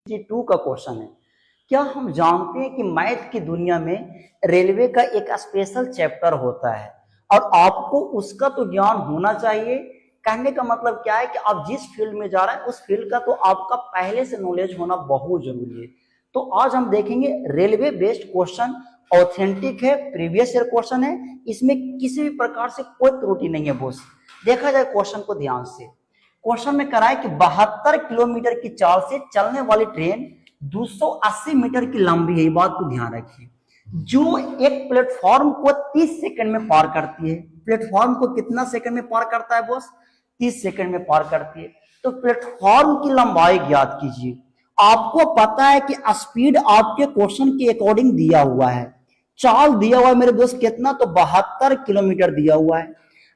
To का question है। क्या हम जानते हैं कि मैथ की दुनिया में रेलवे का एक स्पेशल चैप्टर होता है और आपको उसका तो ज्ञान होना चाहिए। कहने का मतलब क्या है कि आप जिस फील्ड में जा रहे हैं उस फील्ड का तो आपका पहले से नॉलेज होना बहुत जरूरी है। तो आज हम देखेंगे रेलवे बेस्ड क्वेश्चन, ऑथेंटिक है, प्रीवियस ईयर क्वेश्चन है, इसमें किसी भी प्रकार से कोई त्रुटि नहीं है। बॉस देखा जाए क्वेश्चन को ध्यान से। क्वेश्चन में करा है कि 72 किलोमीटर की चाल से चलने वाली ट्रेन 280 मीटर की लंबी है। ये बात को ध्यान रखिए। जो एक प्लेटफॉर्म को 30 सेकंड में पार करती है। प्लेटफॉर्म को कितना सेकंड में पार करता है बॉस? 30 सेकंड में पार करती है। तो प्लेटफॉर्म की लंबाई ज्ञात कीजिए। आपको पता है कि स्पीड आपके क्वेश्चन के अकॉर्डिंग दिया हुआ है, चाल दिया हुआ है मेरे दोस्त कितना, तो 72 किलोमीटर दिया हुआ है।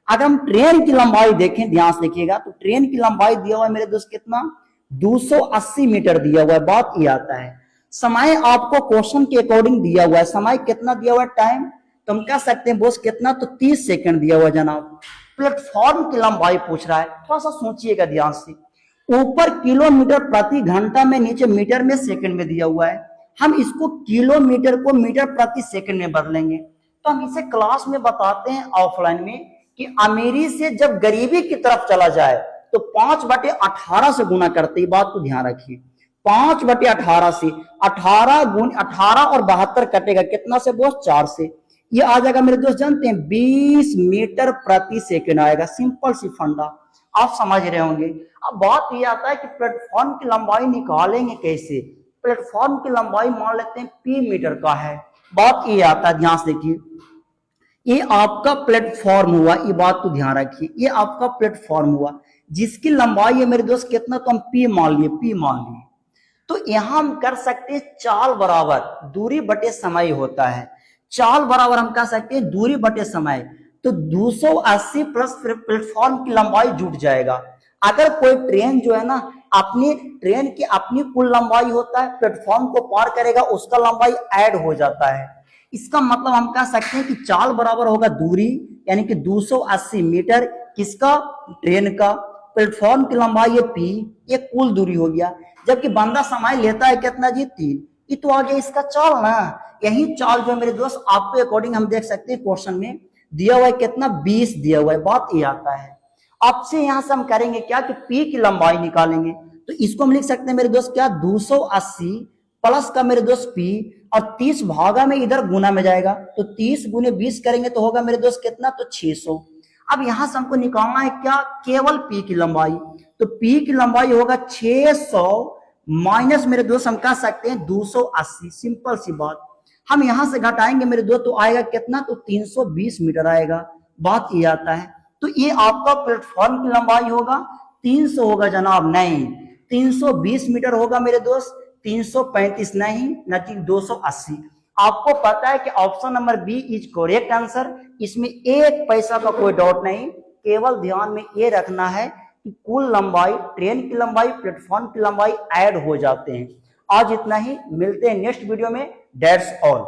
अगर हम ट्रेन की लंबाई देखें, ध्यान से देखिएगा, तो ट्रेन की लंबाई दिया हुआ है मेरे दोस्त कितना, 280 मीटर दिया हुआ है। बात ये आता है समय आपको क्वेश्चन के अकॉर्डिंग दिया हुआ है, समय कितना दिया हुआ है, टाइम, तो हम कह सकते हैं बॉस कितना, तो 30 सेकंड दिया हुआ है जनाब। प्लेटफॉर्म की लंबाई पूछ रहा है, थोड़ा सा सोचिएगा ध्यान से। ऊपर किलोमीटर प्रति घंटा में, नीचे मीटर में, सेकंड में दिया हुआ है। हम इसको किलोमीटर को मीटर प्रति सेकंड में बदलेंगे। तो हम इसे क्लास में बताते हैं ऑफलाइन में कि अमीरी से जब गरीबी की तरफ चला जाए तो 5/18 से गुना करते हैं। बात को ध्यान रखिए। 5/18 से 18 और 72 कटेगा कितना से बॉस? 4 से। ये आ जाएगा मेरे दोस्त, जानते हैं 20 मीटर प्रति सेकंड आएगा। सिंपल सी फंडा, आप समझ रहे होंगे। अब बात ये आता है कि प्लेटफॉर्म की लंबाई निकालेंगे कैसे। प्लेटफॉर्म की लंबाई मान लेते हैं पी मीटर का है। बात ये आता है, ध्यान से देखिए, ये आपका प्लेटफॉर्म हुआ, ये बात तो ध्यान रखिए, ये आपका प्लेटफॉर्म हुआ जिसकी लंबाई है मेरे दोस्त कितना, तो हम पी मान लिए, पी मान लिए। तो यहां हम कर सकते हैं चाल बराबर दूरी बटे समय होता है। चाल बराबर हम कह सकते हैं दूरी बटे समय। तो 280 प्लस प्लेटफॉर्म की लंबाई जुट जाएगा। अगर कोई ट्रेन जो है ना, अपनी ट्रेन की अपनी कुल लंबाई होता है, प्लेटफॉर्म को पार करेगा उसका लंबाई ऐड हो जाता है। इसका मतलब हम कह सकते हैं कि चाल बराबर होगा दूरी, यानी कि 280 मीटर किसका, ट्रेन का। प्लेटफॉर्म की लंबाई है पी, ये कुल दूरी हो गया। जबकि बंदा समय लेता है कितना जी, 3। ये तो आ गया इसका चाल ना। यही चाल जो है मेरे दोस्त आपके अकॉर्डिंग हम देख सकते हैं क्वेश्चन में दिया हुआ है कितना, 20 दिया हुआ है। बात ये आता है आपसे, यहां से हम करेंगे क्या कि पी की लंबाई निकालेंगे। तो इसको हम लिख सकते हैं मेरे दोस्त क्या, 280 प्लस का मेरे दोस्त पी, और 30 भागा में इधर गुना में जाएगा, तो 30 गुने 20 करेंगे तो होगा मेरे दोस्त कितना, तो 600। अब यहां से हमको निकालना है क्या, केवल पी की लंबाई। तो पी की लंबाई होगा 600 माइनस मेरे दोस्त हम कह सकते हैं 280। सिंपल सी बात, हम यहां से घटाएंगे मेरे दोस्त तो आएगा कितना, तो 320 मीटर आएगा। बात ये आता है। तो ये आपका प्लेटफॉर्म की लंबाई होगा, 300 होगा जनाब, नहीं 320 मीटर होगा मेरे दोस्त, 335 नहीं, न कि 280। आपको पता है कि option number B is correct answer. इसमें एक पैसा का कोई डाउट नहीं। केवल ध्यान में ये रखना है कि कुल लंबाई, ट्रेन की लंबाई, प्लेटफॉर्म की लंबाई ऐड हो जाते हैं। आज इतना ही, मिलते हैं नेक्स्ट वीडियो में। That's all.